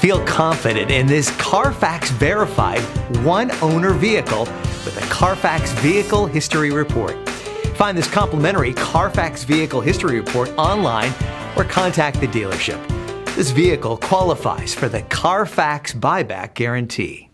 Feel confident in this Carfax verified one-owner vehicle with a Carfax Vehicle History Report. Find this complimentary Carfax Vehicle History Report online or contact the dealership. This vehicle qualifies for the Carfax Buyback Guarantee.